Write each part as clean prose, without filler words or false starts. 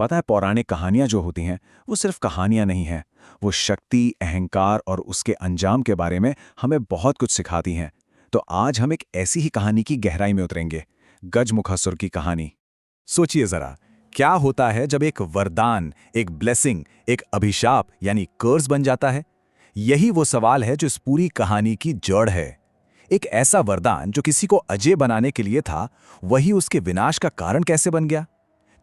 पता है, पौराणिक कहानियां जो होती हैं वो सिर्फ कहानियां नहीं हैं। वो शक्ति, अहंकार और उसके अंजाम के बारे में हमें बहुत कुछ सिखाती हैं। तो आज हम एक ऐसी ही कहानी की गहराई में उतरेंगे, गजमुखासुर की कहानी। सोचिए जरा, क्या होता है जब एक वरदान, एक ब्लेसिंग, एक अभिशाप यानी कर्स बन जाता है? यही वो सवाल है जो इस पूरी कहानी की जड़ है। एक ऐसा वरदान जो किसी को अजय बनाने के लिए था, वही उसके विनाश का कारण कैसे बन गया?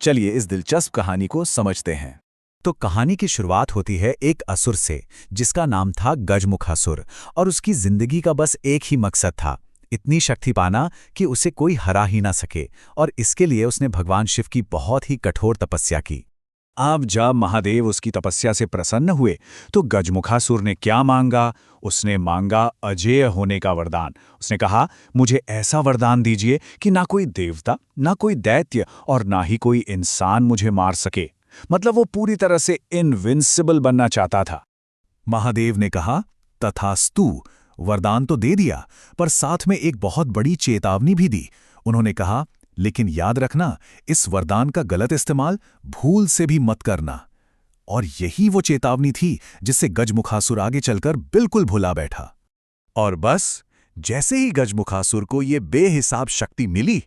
चलिए इस दिलचस्प कहानी को समझते हैं। तो कहानी की शुरुआत होती है एक असुर से, जिसका नाम था गजमुखासुर, और उसकी जिंदगी का बस एक ही मकसद था, इतनी शक्ति पाना कि उसे कोई हरा ही ना सके। और इसके लिए उसने भगवान शिव की बहुत ही कठोर तपस्या की। अब जब महादेव उसकी तपस्या से प्रसन्न हुए तो गजमुखासुर ने क्या मांगा? उसने मांगा अजेय होने का वरदान। उसने कहा, मुझे ऐसा वरदान दीजिए कि ना कोई देवता, ना कोई दैत्य और ना ही कोई इंसान मुझे मार सके। मतलब वो पूरी तरह से इनविंसिबल बनना चाहता था। महादेव ने कहा, तथास्तु। वरदान तो दे दिया, पर साथ में एक बहुत बड़ी चेतावनी भी दी। उन्होंने कहा, लेकिन याद रखना, इस वरदान का गलत इस्तेमाल भूल से भी मत करना। और यही वो चेतावनी थी जिससे गजमुखासुर आगे चलकर बिल्कुल भुला बैठा। और बस जैसे ही गजमुखासुर को ये बेहिसाब शक्ति मिली,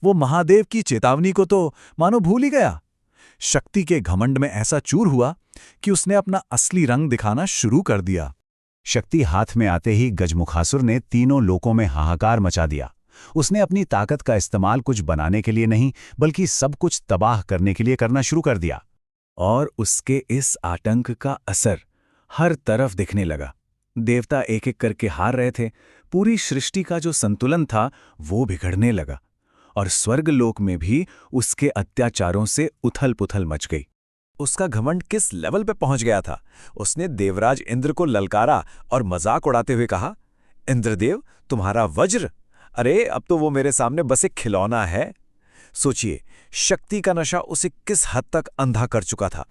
वो महादेव की चेतावनी को तो मानो भूल ही गया। शक्ति के घमंड में ऐसा चूर हुआ कि उसने अपना असली रंग दिखाना शुरू कर दिया। शक्ति हाथ में आते ही गजमुखासुर ने तीनों लोकों में हाहाकार मचा दिया। उसने अपनी ताकत का इस्तेमाल कुछ बनाने के लिए नहीं, बल्कि सब कुछ तबाह करने के लिए करना शुरू कर दिया। और उसके इस आतंक का असर हर तरफ दिखने लगा। देवता एक एक करके हार रहे थे, पूरी सृष्टि का जो संतुलन था वो बिगड़ने लगा, और स्वर्गलोक में भी उसके अत्याचारों से उथल-पुथल मच गई। उसका घमंड किस लेवल पे पहुंच गया था? उसने देवराज इंद्र को ललकारा और मजाक उड़ाते हुए कहा, इंद्रदेव, तुम्हारा वज्र? अरे अब तो वो मेरे सामने बस एक खिलौना है। सोचिए, शक्ति का नशा उसे किस हद तक अंधा कर चुका था।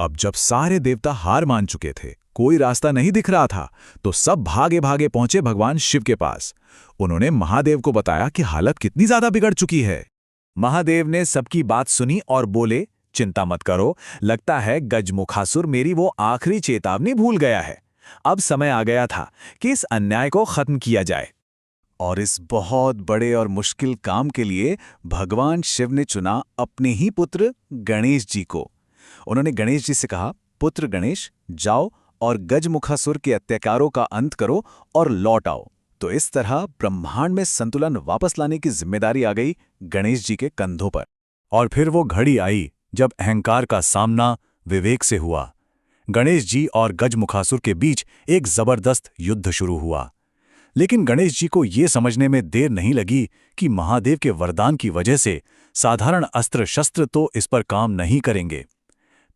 अब जब सारे देवता हार मान चुके थे, कोई रास्ता नहीं दिख रहा था, तो सब भागे भागे पहुंचे भगवान शिव के पास। उन्होंने महादेव को बताया कि हालत कितनी ज्यादा बिगड़ चुकी है। महादेव ने सबकी बात सुनी और बोले, चिंता मत करो, लगता है गजमुखासुर मेरी वो आखिरी चेतावनी भूल गया है। अब समय आ गया था कि इस अन्याय को खत्म किया जाए। और इस बहुत बड़े और मुश्किल काम के लिए भगवान शिव ने चुना अपने ही पुत्र गणेश जी को। उन्होंने गणेश जी से कहा, पुत्र गणेश, जाओ और गजमुखासुर के अत्याचारों का अंत करो और लौट आओ। तो इस तरह ब्रह्मांड में संतुलन वापस लाने की जिम्मेदारी आ गई गणेश जी के कंधों पर। और फिर वो घड़ी आई जब अहंकार का सामना विवेक से हुआ। गणेश जी और गजमुखासुर के बीच एक जबरदस्त युद्ध शुरू हुआ। लेकिन गणेश जी को ये समझने में देर नहीं लगी कि महादेव के वरदान की वजह से साधारण अस्त्र शस्त्र तो इस पर काम नहीं करेंगे।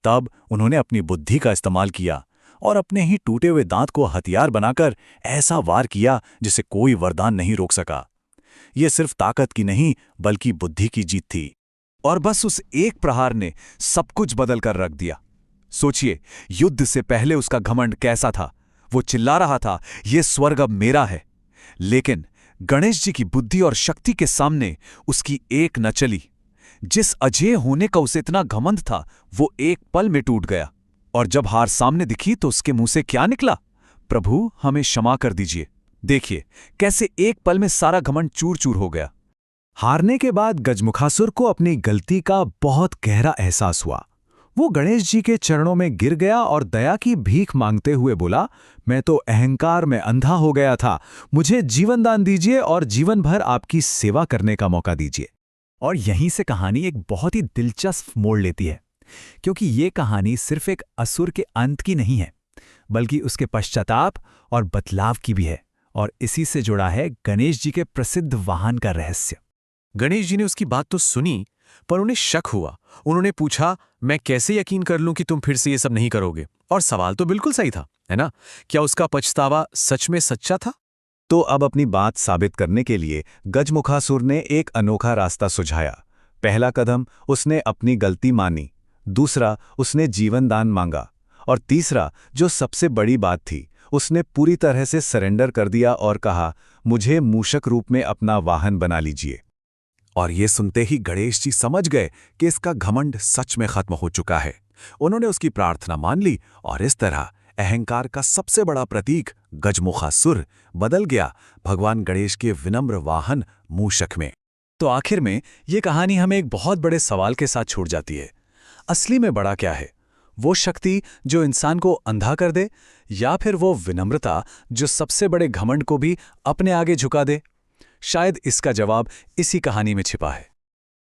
तब उन्होंने अपनी बुद्धि का इस्तेमाल किया और अपने ही टूटे हुए दांत को हथियार बनाकर ऐसा वार किया जिसे कोई वरदान नहीं रोक सका। ये सिर्फ ताकत की नहीं, बल्कि बुद्धि की जीत थी। और बस उस एक प्रहार ने सब कुछ बदल कर रख दिया। सोचिए, युद्ध से पहले उसका घमंड कैसा था? वो चिल्ला रहा था, ये स्वर्ग अब मेरा है। लेकिन गणेश जी की बुद्धि और शक्ति के सामने उसकी एक न चली। जिस अजेय होने का उसे इतना घमंड था, वो एक पल में टूट गया। और जब हार सामने दिखी तो उसके मुंह से क्या निकला? प्रभु, हमें क्षमा कर दीजिए। देखिए कैसे एक पल में सारा घमंड चूर चूर हो गया। हारने के बाद गजमुखासुर को अपनी गलती का बहुत गहरा एहसास हुआ। वो गणेश जी के चरणों में गिर गया और दया की भीख मांगते हुए बोला, मैं तो अहंकार में अंधा हो गया था, मुझे जीवन दान दीजिए और जीवन भर आपकी सेवा करने का मौका दीजिए। और यहीं से कहानी एक बहुत ही दिलचस्प मोड़ लेती है, क्योंकि ये कहानी सिर्फ एक असुर के अंत की नहीं है, बल्कि उसके पश्चाताप और बदलाव की भी है। और इसी से जुड़ा है गणेश जी के प्रसिद्ध वाहन का रहस्य। गणेश जी ने उसकी बात तो सुनी, पर उन्हें शक हुआ। उन्होंने पूछा, मैं कैसे यकीन कर लूं कि तुम फिर से ये सब नहीं करोगे? और सवाल तो बिल्कुल सही था, है ना? क्या उसका पछतावा सच में सच्चा था? तो अब अपनी बात साबित करने के लिए गजमुखासुर ने एक अनोखा रास्ता सुझाया। पहला कदम, उसने अपनी गलती मानी। दूसरा, उसने जीवन दान मांगा। और तीसरा, जो सबसे बड़ी बात थी, उसने पूरी तरह से सरेंडर कर दिया और कहा, मुझे मूषक रूप में अपना वाहन बना लीजिए। और ये सुनते ही गणेश जी समझ गए कि इसका घमंड सच में खत्म हो चुका है। उन्होंने उसकी प्रार्थना मान ली और इस तरह अहंकार का सबसे बड़ा प्रतीक गजमुखासुर बदल गया भगवान गणेश के विनम्र वाहन मूषक में। तो आखिर में ये कहानी हमें एक बहुत बड़े सवाल के साथ छोड़ जाती है। असली में बड़ा क्या है? वो शक्ति जो इंसान को अंधा कर दे, या फिर वो विनम्रता जो सबसे बड़े घमंड को भी अपने आगे झुका दे? शायद इसका जवाब इसी कहानी में छिपा है।